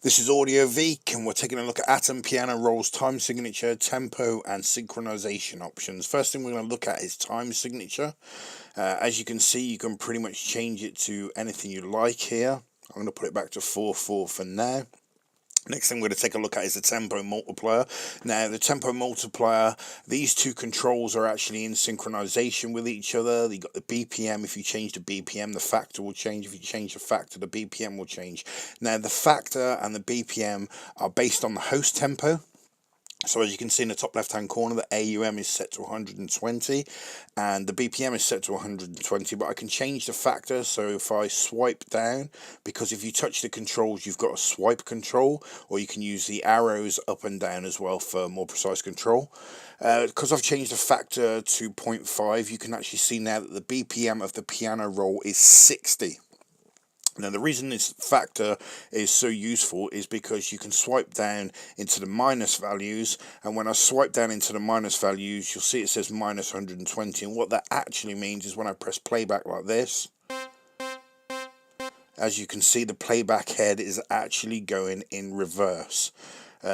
This is Audio Veek, and we're taking a look at Atom Piano Roll's time signature, tempo, and synchronization options. First thing we're going to look at is time signature. As you can see, you can pretty much change it to anything you like here. I'm going to put it back to 4/4 for now. Next thing we're going to take a look at is the tempo multiplier. Now, the tempo multiplier, these two controls are actually in synchronization with each other. You got the BPM. If you change the BPM, the factor will change. If you change the factor, the BPM will change. Now, the factor and the BPM are based on the host tempo. So as you can see in the top left hand corner, the AUM is set to 120 and the BPM is set to 120, but I can change the factor. So if I swipe down, because if you touch the controls you've got a swipe control, or you can use the arrows up and down as well for more precise control. Because I've changed the factor to 0.5, you can actually see now that the BPM of the piano roll is 60. Now, the reason this factor is so useful is because you can swipe down into the minus values, and when I swipe down into the minus values, you'll see it says minus 120, and what that actually means is when I press playback like this, as you can see, the playback head is actually going in reverse.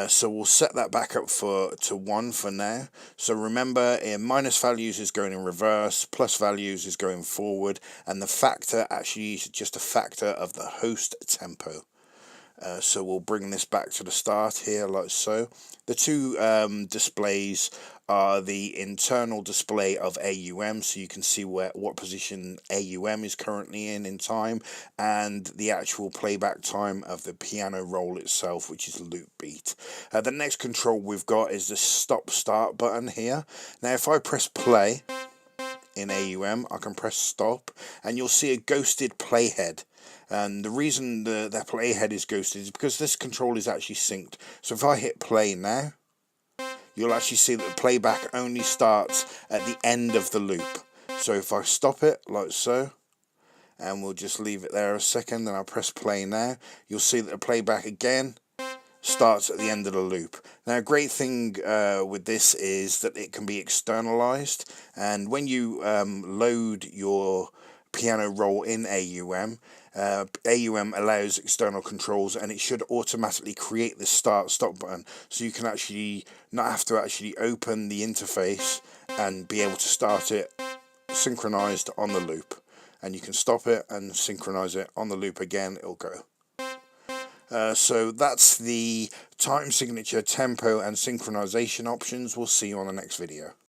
So we'll set that back up to 1 for now. So remember, minus values is going in reverse, plus values is going forward, and the factor actually is just a factor of the host tempo. So we'll bring this back to the start here like so. The two displays are the internal display of AUM, so you can see what position AUM is currently in time, and the actual playback time of the piano roll itself, which is loop beat. The next control we've got is the stop start button here. Now if I press play in AUM, I can press stop, and you'll see a ghosted playhead. And the reason the playhead is ghosted is because this control is actually synced. So if I hit play now, you'll actually see that the playback only starts at the end of the loop. So if I stop it like so, and we'll just leave it there a second, and I'll press play now, you'll see that the playback again starts at the end of the loop. Now, a great thing with this is that it can be externalized, and when you load your piano roll in AUM, AUM allows external controls, and it should automatically create the start stop button, so you can actually not have to actually open the interface and be able to start it synchronized on the loop, and you can stop it and synchronize it on the loop again, it'll go. So that's the time signature, tempo, and synchronization options. We'll see you on the next video.